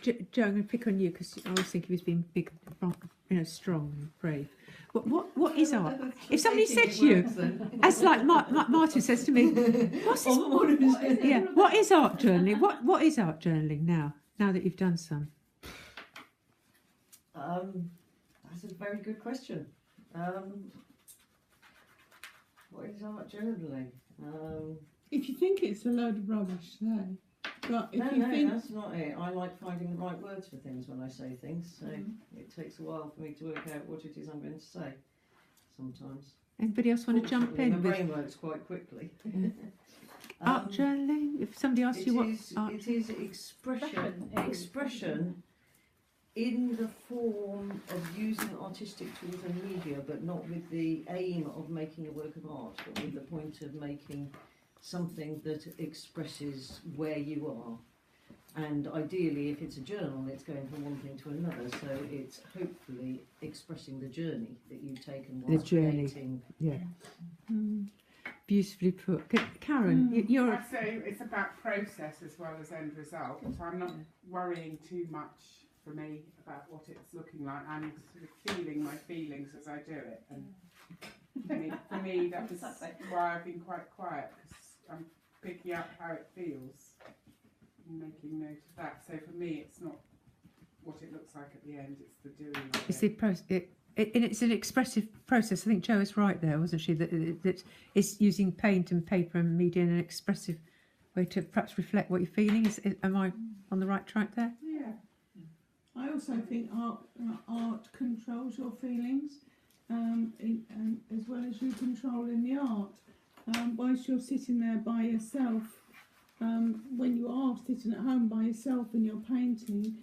Joe, I'm going to pick on you because I always think he was being big, strong and brave. What is art? If somebody said to you, as like Martin says to me, what's this? What is art journaling? What is art journaling now that you've done some? That's a very good question. What is art journaling? If you think it's a load of rubbish, no. But if you think that's not it. I like finding the right words for things when I say things, so it takes a while for me to work out what it is I'm going to say. Sometimes. Anybody else want to jump in? My brain works quite quickly. Art journaling. If somebody asks you what art, it is expression in the form of using artistic tools and media, but not with the aim of making a work of art, but with the point of making something that expresses where you are. And ideally, if it's a journal, it's going from one thing to another, so it's hopefully expressing the journey that you've taken whilst creating. Yeah. Beautifully put. Karen, you're... I'd say it's about process as well as end result, so I'm not worrying too much for me about what it's looking like. I'm sort of feeling my feelings as I do it, and for me that was why I've been quite quiet, because I'm picking up how it feels and making note of that. So for me, it's not what it looks like at the end; it's the doing of It's it. the process. It's an expressive process. I think Jo was right there, wasn't she? That it's using paint and paper and media in an expressive way to perhaps reflect what you're feeling. Am I on the right track there? Yeah. I also think art controls your feelings, as well as you controlling the art. Whilst you're sitting there by yourself, when you are sitting at home by yourself and you're painting,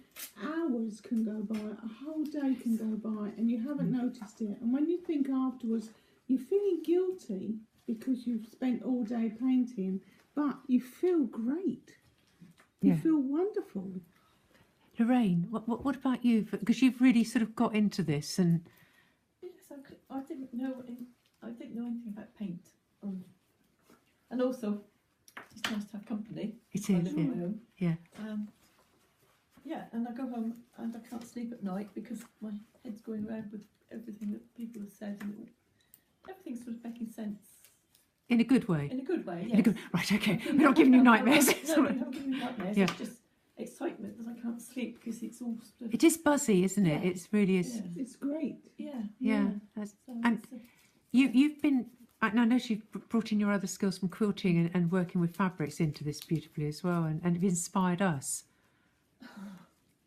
hours can go by, a whole day can go by, and you haven't noticed it. And when you think afterwards, you're feeling guilty because you've spent all day painting, but you feel great. You feel wonderful. Lorraine, what about you? Because you've really sort of got into this, and yes, I didn't know anything about paint, and also it's nice to have company. it I is, live on my own. yeah. Yeah, and I go home and I can't sleep at night because my head's going around with everything that people have said, and everything's sort of making sense. In a good way. In a good way, yes. In a good, right, okay. We're not giving you nightmares. No, I'm not giving you nightmares. Yeah. It's just excitement that I can't sleep because it's all sort of... It is buzzy, isn't it? Yeah. It really is. Yeah. It's great. Yeah. Yeah. So And it's, you've been... I know you've brought in your other skills from quilting and working with fabrics into this beautifully as well, and have inspired us,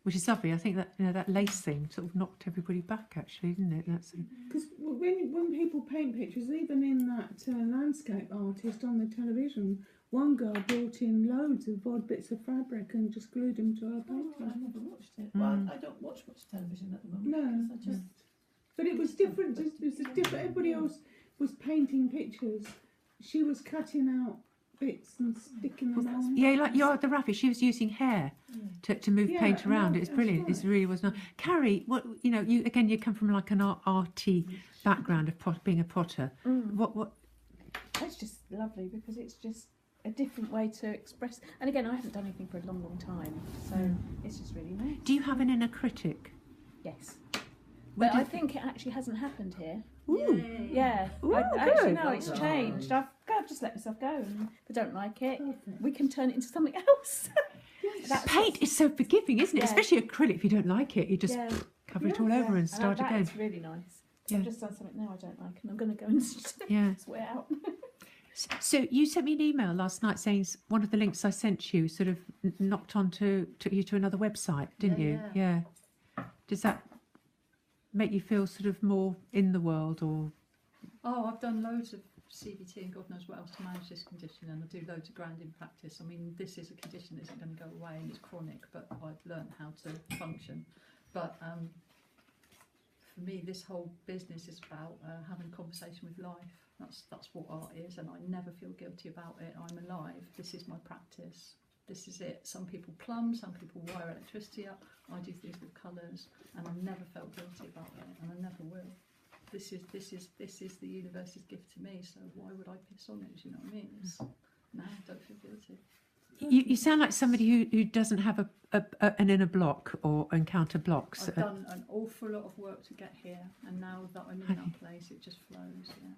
which is lovely. I think that that lace thing sort of knocked everybody back, actually, didn't it? That's Because when people paint pictures, even in that landscape artist on the television, one girl brought in loads of odd bits of fabric and just glued them to her I painting. never watched it. Well, I don't watch much television at the moment. No. because I just... But it was different. It was different. Everybody else was painting pictures. She was cutting out bits and sticking them on. yeah, like the rabbit. She was using hair to move Yeah, paint around. no, It's that's brilliant. right. It really was nice. Carrie, what you come from like an arty background of being a potter. What? It's just lovely because it's just a different way to express. And again, I haven't done anything for a long, long time, so it's just really nice. Do you have an inner critic? Yes. Where But I did- think it actually hasn't happened here. Ooh. Yeah. Ooh, Actually, good. no, it's changed. I've just let myself go. And if I don't like it, Perfect. we can turn it into something else. That's Paint is so forgiving, isn't it? Yeah. Especially acrylic. If you don't like it, you just Yeah. cover it all over and And start that again. is really nice. Yeah. I've just done something now I don't like, and I'm going to go and Yeah. swear out. So you sent me an email last night saying one of the links I sent you sort of took you to another website, didn't you? Yeah. Does that make you feel sort of more in the world, or? Oh, I've done loads of CBT and God knows what else to manage this condition, and I do loads of grounding practice. I mean, this is a condition that isn't going to go away and it's chronic, but I've learned how to function. But for me, this whole business is about having a conversation with life. That's what art is, and I never feel guilty about it. I'm alive. This is my practice. This is it. Some people plumb, some people wire electricity up. I do things with colours, and I've never felt guilty about it, and I never will. This is the universe's gift to me. So why would I piss on it? Do you know what I mean? No, I don't feel guilty. You sound like somebody who doesn't have an inner block or encounter blocks. I've done an awful lot of work to get here, and now that I'm in Have that place, it just flows. Yeah,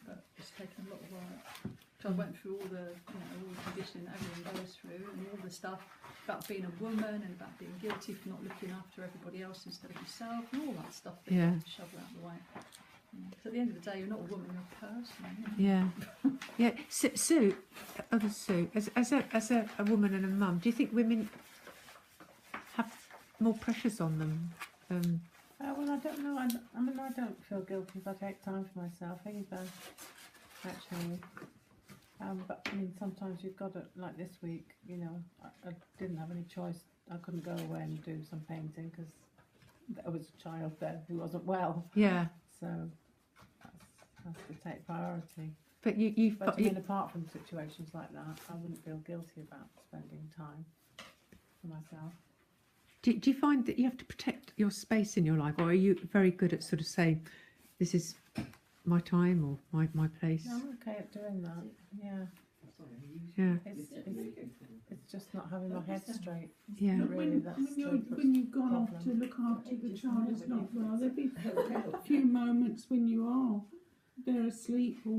but it's taken a lot of work. So I went through all the, all the conditioning that everyone goes through, and all the stuff about being a woman and about being guilty for not looking after everybody else instead of yourself, and all that stuff that you have to shovel out the way. So at the end of the day, you're not a woman, you're a person. Yeah, yeah. Sue, other Sue, as a woman and a mum, do you think women have more pressures on them? Well, I don't know. I mean, I don't feel guilty if I take time for myself either, actually. But I mean, sometimes you've got to, like this week, I didn't have any choice. I couldn't go away and do some painting because there was a child there who wasn't well. Yeah. So that's to take priority. But you've But got. I mean, apart from situations like that, I wouldn't feel guilty about spending time for myself. Do you find that you have to protect your space in your life, or are you very good at sort of saying, "This is my time" or my place? No, I'm okay at doing that. Yeah. Yeah. It's just not having my head straight. Yeah. But Really, that's when you've gone off to look after the child who's not well, there'll be a few moments when you are they're asleep or